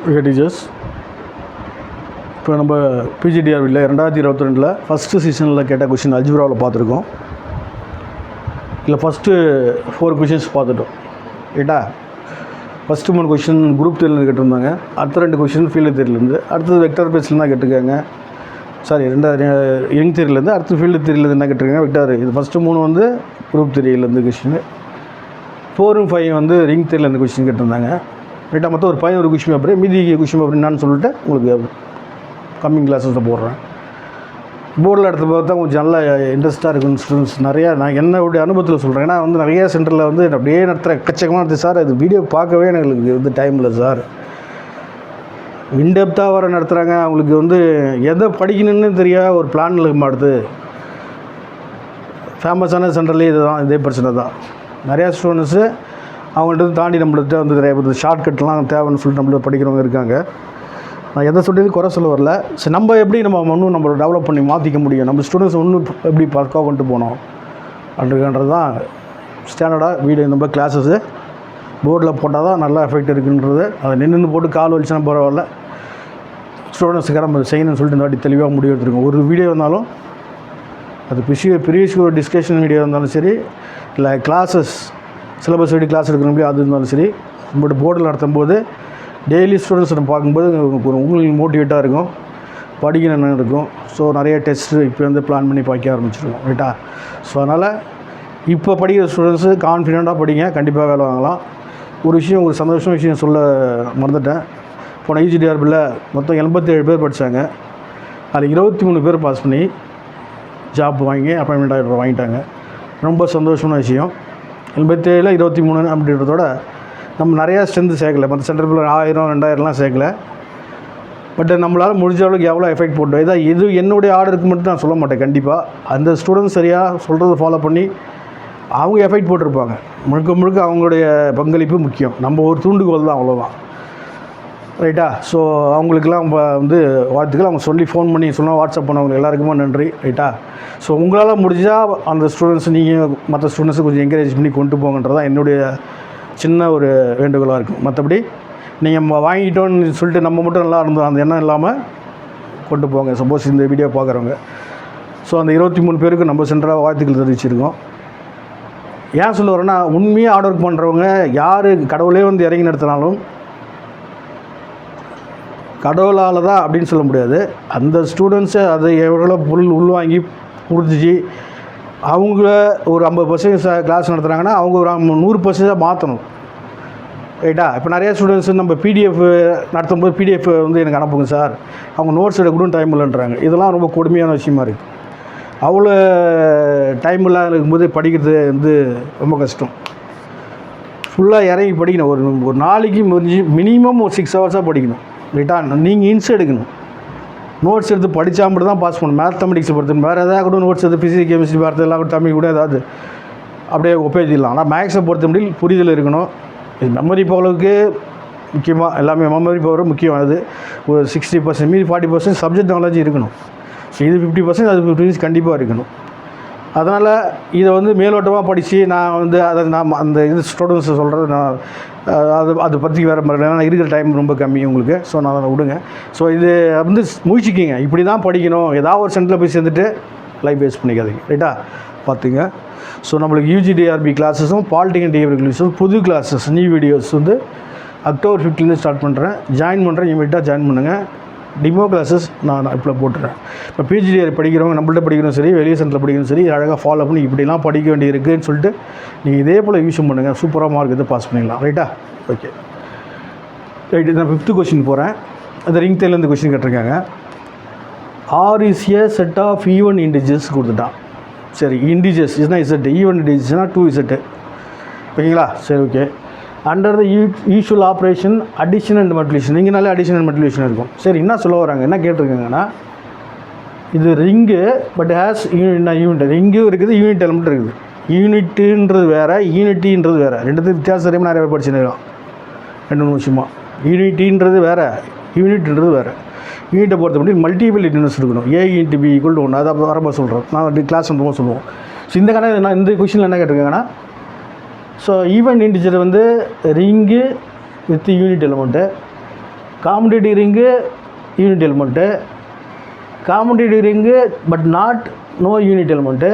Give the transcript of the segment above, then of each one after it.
Okay teachers, இப்போ நம்ம பிஜிடிஆர்பியில் 2022 first சீசனில் கேட்ட கொஷின் அல்ஜிப்ராவில் பார்த்துருக்கோம். இல்லை ஃபஸ்ட்டு 4 கொஷின்ஸ் பார்த்துட்டோம். ரைட்டா? ஃபஸ்ட்டு 3 கொஷின் குரூப் தேர்லேருந்து கேட்டிருந்தாங்க. அடுத்த 2 கொஷின் ஃபீல்டு தேர்லேருந்து, அடுத்தது வெக்டர் பேஸ்லேருந்து தான் கேட்டிருக்காங்க. சாரி, யங் தேர்லேருந்து, அடுத்து ஃபீல்டு தேர்லேருந்து என்ன கேட்டிருக்காங்க, வெக்டார். இது ஃபஸ்ட்டு 3 வந்து குரூப் தேர்லேருந்து கொஷின், 4 5 வந்து ரிங் தேர்லேருந்து கொஷின் கேட்டிருந்தாங்க. ரைட்டாக மொத்தம் ஒரு 11 கொஷின் பேப்பர். மீதி கொஷின் பேப்பர் என்னான்னு சொல்லிட்டு உங்களுக்கு கம்மிங் கிளாஸஸில் போடுறேன். போர்டில் எடுத்து பார்த்தா கொஞ்சம் நல்லா இன்ட்ரெஸ்ட்டாக இருக்கும் ஸ்டூடெண்ட்ஸ் நிறையா. நான் என்னுடைய அனுபவத்தில் சொல்கிறேன். ஏன்னா வந்து நிறைய சென்டரில் வந்து அப்படியே நடத்துகிற எக்கச்சக்கமாக நடத்து சார், அது வீடியோ பார்க்கவே எனக்கு வந்து டைம் இல்லை சார். இன்டெப்த்தாக வர நடத்துகிறாங்க. அவங்களுக்கு வந்து எதை படிக்கணுன்னு தெரியாத ஒரு பிளான் இருக்க மாட்டுது. ஃபேமஸான சென்டர்லேயே இதே பிரச்சனை தான். நிறையா ஸ்டூடெண்ட்ஸு அவங்கள்ட்ட தாண்டி நம்மள்கிட்ட வந்து நிறைய பேர் ஷார்ட்கட்லாம் தேவைன்னு சொல்லிட்டு நம்மள படிக்கிறவங்க இருக்காங்க. நான் எதை சொல்லியது குறை சொல்ல வரல. சரி, நம்ம எப்படி நம்ம இன்னும் நம்ம டெவலப் பண்ணி மாற்றிக்க முடியும், நம்ம ஸ்டூடெண்ட்ஸ் இன்னும் எப்படி பக்காவாக கொண்டு போனோம் அப்படின்றது தான் ஸ்டாண்டர்டாக வீடியோ. நம்ம கிளாஸஸ்ஸு போர்டில் போட்டால் தான் நல்லா எஃபெக்ட் இருக்குன்றது. அதை நின்று போட்டு கால் வலிச்சுனா பரவாயில்ல, ஸ்டூடெண்ட்ஸுக்காக நம்ம செய்யணும்னு சொல்லிட்டு இந்த வாட்டி தெளிவாக முடிவு எடுத்துருக்கோம். ஒரு வீடியோ வந்தாலும் அது ப்ரீவியஸ் ஒரு டிஸ்கஷன் வீடியோ இருந்தாலும் சரி, இல்லை கிளாஸஸ் சிலபஸ் எப்படி கிளாஸ் எடுக்கணும் அது இருந்தாலும் சரி, நம்மளோட போர்டில் நடத்தும் போது டெய்லி ஸ்டூடெண்ட்ஸ் நம்ம பார்க்கும்போது உங்களுக்கு மோட்டிவேட்டாக இருக்கும், படிக்கணும்னு இருக்கும். ஸோ நிறைய டெஸ்ட்டு இப்போ வந்து பிளான் பண்ணி படிக்க ஆரம்பிச்சிருக்கோம். ரைட்டா? ஸோ அதனால் இப்போ படிக்கிற ஸ்டூடெண்ட்ஸு கான்ஃபிடெண்ட்டாக படிங்க, கண்டிப்பாக வேலை வாங்கலாம். ஒரு விஷயம், ஒரு சந்தோஷமான விஷயம் சொல்ல மறந்துட்டேன். போன பிஜிடிஆர்பியில் மொத்தம் 87 பேர் படித்தாங்க. அதில் 23 பேர் பாஸ் பண்ணி ஜாப் வாங்கி அப்பாயின்மெண்ட் வாங்கிட்டாங்க. ரொம்ப சந்தோஷமான விஷயம். 87 23 அப்படின்றதோட நம்ம நிறையா ஸ்ட்ரென்த்து சேர்க்கலை. மற்ற சென்டரில் 1000 2000லாம் சேர்க்கலை. பட் நம்மளால் முடிஞ்ச அளவுக்கு எவ்வளோ எஃபெக்ட் போட்டோம். இதான் இது என்னுடைய ஆர்டருக்கு மட்டும் நான் சொல்ல மாட்டேன். கண்டிப்பாக அந்த ஸ்டூடெண்ட்ஸ் சரியாக சொல்கிறத ஃபாலோ பண்ணி அவங்க எஃபெக்ட் போட்டிருப்பாங்க. முழுக்க அவங்களுடைய பங்களிப்பு முக்கியம். நம்ம ஒரு தூண்டுகோல் தான், அவ்வளோதான். ரைட்டா? ஸோ அவங்களுக்கெல்லாம் வந்து வாழ்த்துக்கள். அவங்க சொல்லி ஃபோன் பண்ணி சொன்னால் வாட்ஸ்அப் பண்ணவங்க எல்லாருக்குமே நன்றி. ரைட்டா? ஸோ உங்களால் முடிஞ்சால் அந்த ஸ்டூடெண்ட்ஸ் நீங்கள் மற்ற ஸ்டூடெண்ட்ஸை கொஞ்சம் என்கரேஜ் பண்ணி கொண்டு போங்கன்றதான் என்னுடைய சின்ன ஒரு வேண்டுகோளாக இருக்கும். மற்றபடி நீங்கள் வாங்கிட்டோன்னு சொல்லிட்டு நம்ம மட்டும் நல்லா இருந்தோம் அந்த எண்ணம் இல்லாமல் கொண்டு போங்க. சப்போஸ் இந்த வீடியோ பார்க்குறவங்க. ஸோ அந்த 23 பேருக்கு நம்ம சென்டராக வாழ்த்துக்கள் தெரிவிச்சிருக்கோம். ஏன் சொல்ல வரேன்னா, உண்மையாக ஹார்ட் ஒர்க் பண்ணுறவங்க யார் கடவுளே வந்து இறங்கி நடத்தினாலும் கடவுளால் தான் அப்படின்னு சொல்ல முடியாது. அந்த ஸ்டூடெண்ட்ஸை அதை எவ்வளோ உள்வாங்கி புரிஞ்சிச்சு அவங்கள ஒரு 50% கிளாஸ் நடத்துகிறாங்கன்னா அவங்க ஒரு 100% மாற்றணும். ரைட்டா? இப்போ நிறையா ஸ்டூடெண்ட்ஸ் நம்ம பிடிஎஃப் நடத்தும்போது பிடிஎஃப் வந்து எனக்கு அனுப்புங்க சார், அவங்க நோட்ஸ் எடுக்க கூட டைம் இல்லைன்றாங்க. இதெல்லாம் ரொம்ப கொடுமையான விஷயமா இருக்குது. அவ்வளோ டைம் இல்லாத இருக்கும்போது படிக்கிறது வந்து ரொம்ப கஷ்டம். ஃபுல்லாக இறங்கி படிக்கணும். ஒரு நாளைக்கு மினிமம் ஒரு 6 ஹவர்ஸாக படிக்கணும். ரைட்டா? நீங்கள் இன்ஸ் எடுக்கணும். நோட்ஸ் எடுத்து படித்தா மட்டும் தான் பாஸ் பண்ணணும். மேத்தமெட்டிக்ஸை பொறுத்து வேறு எதாவது கூட நோட்ஸ் எடுத்து ஃபிசிக்ஸ் கெமிஸ்ட்ரி பார்த்து எல்லாம் கூட தமிழ் கூட ஏதாவது அப்படியே ஒப்பேஜிடலாம். ஆனால் மேக்ஸை பொறுத்த முடியும் புரிதல் இருக்கணும். இது மெமரி பவருக்கு முக்கியமாக எல்லாமே மெமரி பவர் முக்கியமானது. ஒரு 60% மீதி 40% சப்ஜெக்ட் நாலேஜ் இருக்கணும். ஸோ இது 50%, அது 50% கண்டிப்பாக இருக்கணும். அதனால் இதை வந்து மேலோட்டமாக படித்து நான் வந்து அதை நான் அந்த இது ஸ்டூடெண்ட்ஸை சொல்கிறது நான் அதை பற்றி வேறு மாதிரி ஏன்னா இருக்கிற டைம் ரொம்ப கம்மி உங்களுக்கு. ஸோ நான் அதை விடுங்க. ஸோ இது வந்து முயற்சிக்கிங்க, இப்படி தான் படிக்கணும். ஏதாவது ஒரு சென்டரில் போய் சேர்ந்துட்டு லைஃப் வேஸ்ட் பண்ணிக்காதீங்க. ரைட்டா? பார்த்துங்க. ஸோ நம்மளுக்கு யூஜிடிஆர்பி கிளாஸஸும் பாலிடெக்னிக் டிகிரி கிளாஸஸும் புது கிளாஸஸ் நியூ வீடியோஸ் வந்து October 15 ஸ்டார்ட் பண்ணுறேன். ஜாயின் பண்ணுறேன். இமீடியட்டாக ஜாயின் பண்ணுங்கள். டிமோ கிளாஸஸ் நான் இப்போ போட்டுறேன். இப்போ பிஜிடிஆர் படிக்கிறவங்க நம்மள்ட்ட படிக்கிறோம் சரி, வெளியே சென்டரில் படிக்கணும் சரி, அழகாக ஃபாலோ பண்ணி இப்படிலாம் படிக்க வேண்டியிருக்குன்னு சொல்லிட்டு நீங்கள் இதே போல் யூஸ் பண்ணுங்கள். சூப்பராக மார்க் எடுத்து பாஸ் பண்ணிடலாம். ரைட்டா? Okay right. நான் 5th கொஸ்டின் போகிறேன். அந்த ரிங் தேர்லேருந்து கொஸ்டின் கேட்டிருக்காங்க. R is a set of even integers கொடுத்துட்டான். சரி, இன்டிஜர்ஸ் இதுனா இசட், ஈவன் இன்டிஜர்ஸ்னால் 2Z. ஓகேங்களா? சரி, okay. Under the usual operation addition and multiplication. நீங்கனாலே அடிஷன் அண்ட் மல்டிப்ளிகேஷன் இருக்கும். சரி, என்ன சொல்ல வராங்க, என்ன கேட்டிருக்காங்கன்னா, இது ரிங்கு பட் ஹேஸ் யூனிட். ரிங்கும் இருக்குது, யூனிட் எலமெண்ட் இருக்குது. யூனிட்டுன்றது வேறு, யூனிட்டின்றது வேறு. ரெண்டுத்துக்கு வித்தியாசம் தெரியாமல் நிறைய பேர் படிச்சுருக்கோம் 2-3 வருஷமாக. யூனிட்டின்றது வேறு, யூனிட்ன்றது வேறு. யூனிட்டை பொறுத்த மட்டும் மல்டிபிள் யூனிட்ஸ் இருக்கணும். A × B = 1. அதை வரப்போ சொல்கிறோம். நான் கிளாஸ் பண்ணும்போது சொல்லுவோம். ஸோ இந்த கணக்கு நான் இந்த கொஷினில் என்ன கேட்டிருக்காங்கன்னா, ஸோ ஈவன் இன்டிஜர் வந்து ring with unit element, commutative ring unit element, commutative ring but not no unit element,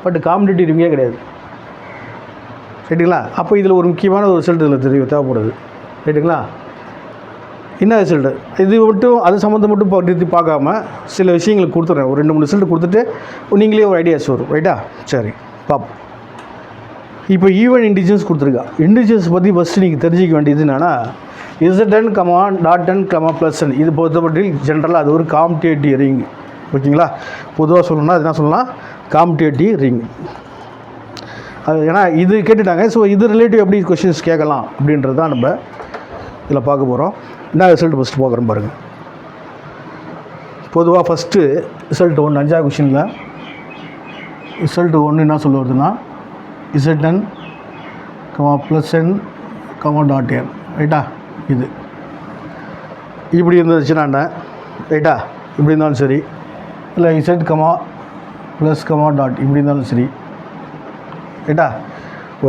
but commutative ரிங்கே கிடையாது. ரைட்டுங்களா? அப்போ இதில் ஒரு முக்கியமான ஒரு ரிசல்ட் இதில் தேவைப்படுது. ரைட்டுங்களா? என்ன ரிசல்ட்டு இது மட்டும் அது சம்மந்தம் மட்டும் பார்க்காம சில விஷயங்களுக்கு கொடுத்துட்றேன். ஒரு 2-3 ரிசல்ட் கொடுத்துட்டு நீங்களே ஒரு ஐடியாஸ் வரும். ரைட்டா? சரி பார்ப்போம். இப்போ ஈவன் இன்டிஜர்ஸ் கொடுத்துருக்கா. இன்டிஜர்ஸ் பற்றி ஃபஸ்ட்டு நீங்கள் தெரிஞ்சிக்க வேண்டியது என்னென்னா ZN, .n, +n இது பொறுத்தப்பட்டில் ஜென்ரலாக அது ஒரு காம்படேட்டிவ் ரிங். ஓகேங்களா? பொதுவாக சொல்லணும்னா அது என்ன சொல்லலாம், காம்படேட்டிவ் ரிங். அது ஏன்னா இது கேட்டுட்டாங்க. ஸோ இது ரிலேட்டிவ் எப்படி கொஷின்ஸ் கேட்கலாம் அப்படின்றது தான் நம்ம இதில் பார்க்க போகிறோம். என்ன ரிசல்ட் ஃபஸ்ட்டு பார்க்குறோம் பாருங்கள். பொதுவாக ஃபஸ்ட்டு ரிசல்ட் 1 5வது கொஷினில் ரிசல்ட் 1 என்ன சொல்ல வருதுன்னா ZN, +n, .n. ரைட்டா? இது இப்படி இருந்துச்சுன்னா என்ன? ரைட்டா? இப்படி இருந்தாலும் சரி, இல்லை Z, +, இப்படி இருந்தாலும் சரி. ரைட்டா?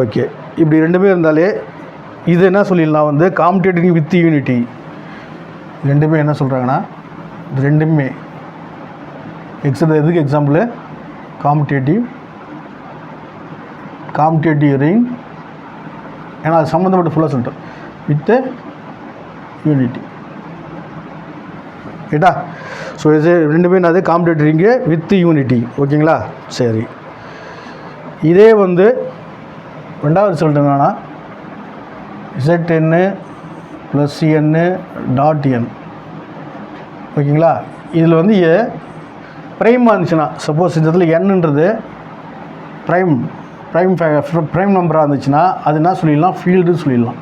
ஓகே. இப்படி ரெண்டுமே இருந்தாலே இது என்ன சொல்லிடலாம் வந்து காம்படேட்டிவ் வித் யூனிட்டி. ரெண்டுமே என்ன சொல்கிறாங்கன்னா இது ரெண்டுமே எதுக்கு எக்ஸாம்பிள் காம்படேட்டிவ் ரிங். ஏன்னா அது சம்மந்தப்பட்ட ஃபுல்லாக சொல்லிட்டோம் வித் யூனிட்டி. ரைட்டா? ஸோ இது ரெண்டுமே என்னது காம்படேட்டிவ் ரிங்கு வித் யூனிட்டி. ஓகேங்களா? சரி. இதே வந்து ரெண்டாவது ரிசல்ட் என்னன்னா ZN, +n, .n. ஓகேங்களா? இதில் வந்து ப்ரைமாக இருந்துச்சுன்னா, சப்போஸ் இந்த இடத்துல என்னன்றது ப்ரைம் நம்பராக இருந்துச்சுன்னா அது என்ன சொல்லிடலாம், ஃபீல்டுன்னு சொல்லிடலாம்.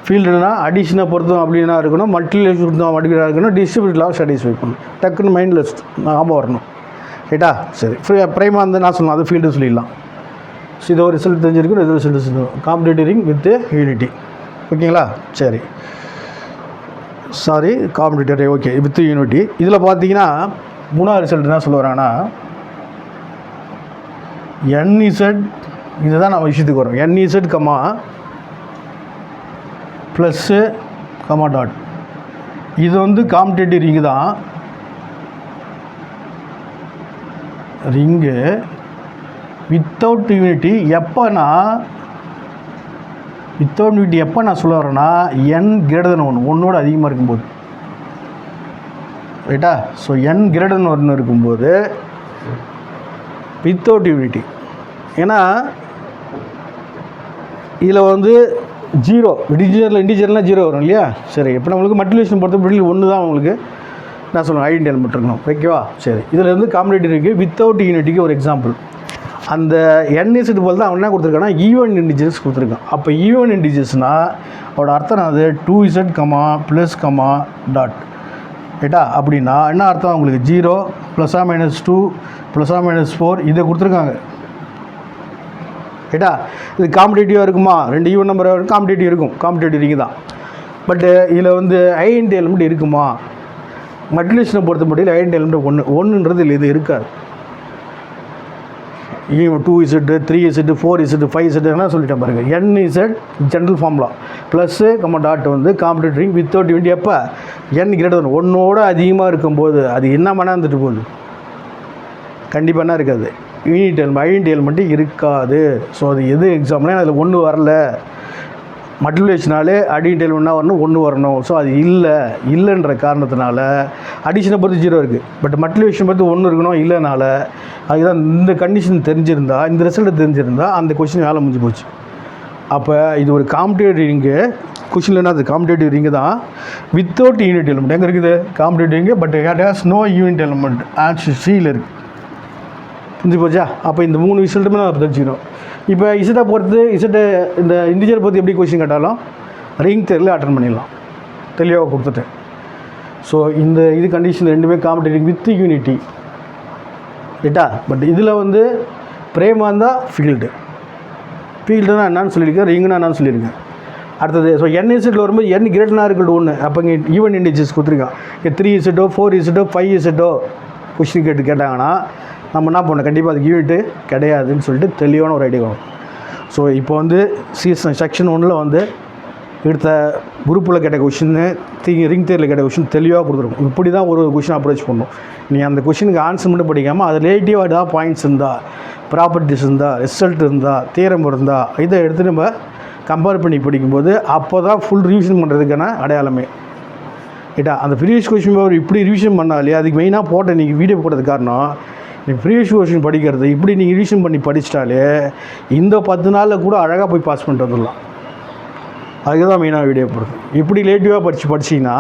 ஃபீல்டுனா அடிஷனை பொறுத்தோம் அப்படின்னா இருக்கணும், மல்டிபிளேஷன் பொறுத்தோம் அப்படின்னா இருக்கணும், டிஸ்ட்ரிபியூட்டில் சாட்டிஸ்ஃபை பண்ணணும். டக்குன்னு மைண்டில் ஞாபகம் வரணும். ரைட்டா? சரி. ப்ரைமாக வந்து நான் சொல்லணும், அது ஃபீல்டு சொல்லிடலாம். ஸோ இது ஒரு ரிசல்ட் தெரிஞ்சிருக்கும், இது ரிசல்ட் சொல்லுவோம் காம்படேட்டிவ் ரிங் வித் யூனிட்டி. ஓகேங்களா? சரி. Sorry, competitive ring okay with unity. இதில் பார்த்தீங்கன்னா 3வது ரிசல்ட் என்ன சொல்ல வராங்கன்னா NZ, இதுதான் நம்ம விஷயத்துக்கு வரும். NZ, +, இது வந்து காம்படேட்டிவ் ரிங்கு தான். ரிங்கு வித்தவுட் யூனிட்டி எப்போனா எப்போ நான் சொல்ல வரேன்னா n > 1 ஒன்னோட அதிகமாக இருக்கும்போது. ரைட்டா? ஸோ n > 1 இருக்கும்போது வித்தவுட் யூனிட்டி. ஏன்னா இதில் வந்து 0 இன்டிஜர்லாம் 0 வரும் இல்லையா? சரி. இப்போ நம்மளுக்கு மல்டிபிளிகேஷன் பொறுத்தப்பட்டு 1 தான் உங்களுக்கு நான் சொல்லுவேன் ஐடென்டி எலிமெண்ட் இருக்கணும். ஓகேவா? சரி. இதில் இருந்து காம்படேட்டிவ் ரிங்கு வித்தவுட் யூனிட்டிக்கு ஒரு எக்ஸாம்பிள். அந்த NZ போல் தான் அவன் என்ன கொடுத்துருக்கான்னா ஈவன் இன்டிஜர்ஸ் கொடுத்துருக்கான். அப்போ ஈவன் இன்டிஜர்ஸ்னால் அவரோட அர்த்தம் அது 2Z, +, ரைட்டா? அப்படின்னா என்ன அர்த்தம் உங்களுக்கு 0, ±2, ±4 இதை கொடுத்துருக்காங்க. ரைட்டா? இது காம்படேட்டிவாக இருக்குமா? 2 ஈவன் நம்பர் காம்படேட்டிவ் இருக்கும், காம்படேட்டிவ் ரிங்கு தான். பட்டு இதில் வந்து ஐடென்டி எலிமெண்ட் இருக்குமா? மல்டிபிளிகேஷனை பொறுத்த மட்டும் ஐடென்டி எலிமெண்ட் ஒன்றுன்றது இல்லை, இது இருக்காது. 2Z, 3Z, 4Z, 5Z என்ன சொல்லிட்டேன் பாருங்கள். NZ ஜென்ரல் ஃபார்முலா +, வந்து காம்படேட்டிவ் ரிங் வித்தவுட் யூனிட்டி. எப்போ n > 1 அதிகமாக இருக்கும்போது அது என்ன மனா இருந்துட்டு போகுது, கண்டிப்பாக என்ன இருக்காது, ஐடென்டி எலிமெண்ட்டு இருக்காது. ஸோ அது எது எக்ஸாம்பிள்னா அதில் 1 வரல, மல்டிபிளிகேஷனாலே ஐடென்டி எலிமெண்ட்னா வரணும், 1 வரணும். ஸோ அது இல்லைன்ற காரணத்தினால அடிஷனை பொறுத்து 0 இருக்குது, பட் மல்டிபிளிகேஷன் பொறுத்து 1 இருக்கணும் இல்லைனால அதுதான். இந்த கண்டிஷன் தெரிஞ்சிருந்தா, இந்த ரிசல்ட் தெரிஞ்சிருந்தா அந்த கொஷின் வேலை முடிஞ்சு போச்சு. அப்போ இது ஒரு காம்படேட்டிவ் ரிங்கு. கொஷினில் என்ன, அது காம்படேட்டிவ் ரிங்கு தான் வித்தவுட் யூனிட் எலிமெண்ட். எங்கே இருக்குது competitive ring, but it has no unit element ஆட் சீல் இருக்குது. புரிஞ்சு போச்சா? அப்போ இந்த 3 ரிசல்ட்டுமே நான் தெரிஞ்சுக்கணும். இப்போ இசட்டை பொறுத்து இந்த இன்டிஜர் பொறுத்து எப்படி கொஷின் கேட்டாலும் ரிங் தெரியல அட்டன் பண்ணிடலாம், தெளிவாக கொடுத்துட்டேன். ஸோ இது கண்டிஷன் ரெண்டுமே காம்படேட்டிவ் வித் யூனிட்டி. ரைட்டா? பட் இதில் வந்து பிரேமாக இருந்தால் ஃபீல்டுனா என்னான்னு சொல்லியிருக்கேன், ரிங்குனா என்னான்னு சொல்லியிருக்கேன். அடுத்தது ஸோ NZ வரும்போது n > 1 அப்போ இங்கே ஈவன் இன்டிஜர்ஸ் கொடுத்துருக்கான். 3Z, 4Z, 5Z கொஷின் கேட்டாங்கன்னா நம்ம என்ன பண்ணோம், கண்டிப்பாக அதுக்கு யூனிட்டு கிடையாதுன்னு சொல்லிட்டு தெளிவான ஒரு ஐடியா வரும். ஸோ இப்போ வந்து செக்ஷன் 1ல் வந்து எடுத்த குரூப்பில் கேட்ட கொஷின்னு ரிங் தேரில் கேட்ட கொஷின் தெளிவாக கொடுத்துருக்கும். இப்படி தான் ஒரு கொஷின் அப்ரோச் பண்ணணும். நீங்கள் அந்த கொஷினுக்கு ஆன்சர் மட்டும் படிக்காமல் அது ரிலேட்டிவாக ஏதாவது பாயிண்ட்ஸ் இருந்தால், ப்ராப்பர்ட்டிஸ் இருந்தால், ரிசல்ட் இருந்தால், தியரம் இருந்தால் இதை எடுத்து நம்ம கம்பேர் பண்ணி படிக்கும்போது அப்போ தான் ஃபுல் ரிவிஷன் பண்ணுறதுக்கான அடையாளமே. ரைட்டா? அந்த ப்ரீவியஸ் கொஷின் பேப்பர் இப்படி ரிவிஷன் பண்ணாலே அதுக்கு மெயினாக போட்ட நீங்கள் வீடியோ போட்டது காரணம், நீங்கள் ப்ரீவியஸ் கொஷின் படிக்கிறது இப்படி நீங்கள் ரிவிஷன் பண்ணி படிச்சிட்டாலே இந்த 10 நாளில் கூட அழகாக போய் பாஸ் பண்ணிட்டு வந்துடலாம். அதுக்கு தான் மெயினாக வீடியோ போடுறது. இப்படி ரிலேட்டிவாக படிச்சிங்கன்னா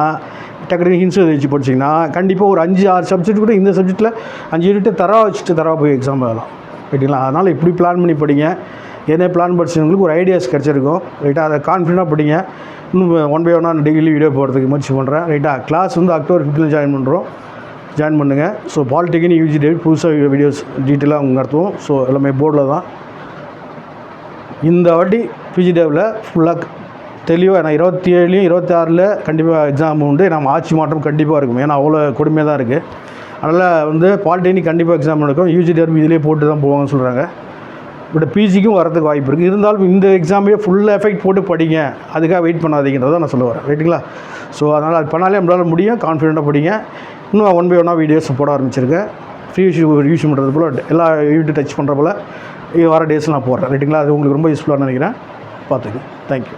டக்குனு ஹின்ஸ் வச்சு படிச்சிங்கன்னா கண்டிப்பாக ஒரு 5-6 சப்ஜெக்ட் கூட இந்த சப்ஜெக்ட்டில் 5 யூனிட்டு தரவாக வச்சுட்டு தரவாக போய் எக்ஸாம் எழுதலாம். ரைட்டுங்களா? அதனால் இப்படி பிளான் பண்ணி படிங்க. என்ன பிளான் படிச்சவங்களுக்கு ஒரு ஐடியாஸ் கிடச்சிருக்கும். ரைட்டாக அதை கான்ஃபிடென்ட்டாக படிங்க. இன்னும் 1 by 1 நான் டெய்லி வீடியோ போடுறதுக்கு முயற்சி பண்ணுறேன். ரைட்டாக? கிளாஸ் வந்து October 5th ஜாயின் பண்ணுங்கள். ஸோ பாலிடெக்னிக் UG டேட் புதுசாக வீடியோஸ் டீட்டெயிலாக அவங்க நடத்துவோம். ஸோ எல்லாமே போர்டில் தான். இந்த வாட்டி PG டேவில் ஃபுல்லாக தெளிவாக நான் 27 26 கண்டிப்பாக எக்ஸாம் உண்டு. நம்ம ஆட்சி மாற்றம் கண்டிப்பாக இருக்கும். ஏன்னா அவ்வளோ கொடுமையாக தான் இருக்குது. அதனால் வந்து பாலிடெக்னிக் கண்டிப்பாக எக்ஸாம் நடக்கும். UG டேட் இதிலே போட்டு தான் போவாங்கன்னு சொல்கிறாங்க. பட் PGக்கும் வரதுக்கு வாய்ப்பு இருக்குது. இருந்தாலும் இந்த எக்ஸாமே ஃபுல் எஃபெக்ட் போட்டு படிங்க, அதுக்காக வெயிட் பண்ணாதீங்கிறத நான் சொல்ல வரேன். ரைட்டுங்களா? ஸோ அதனால் அது பண்ணாலே நம்மளால் முடியும். கான்ஃபிடென்ட்டாக படிங்க. இன்னும் 1 by 1 வீடியோஸ் போட ஆரம்பிச்சிருக்கேன். ஃப்ரீ யூஸ் பண்ணுறது போல் எல்லா யூடியூப் டச் பண்ணுற போல் வர டேஸில் நான் போடுறேன். ரைட்டுங்களா? அது உங்களுக்கு ரொம்ப யூஸ்ஃபுல்லாக நினைக்கிறேன். பார்த்துங்க. தேங்க்யூ.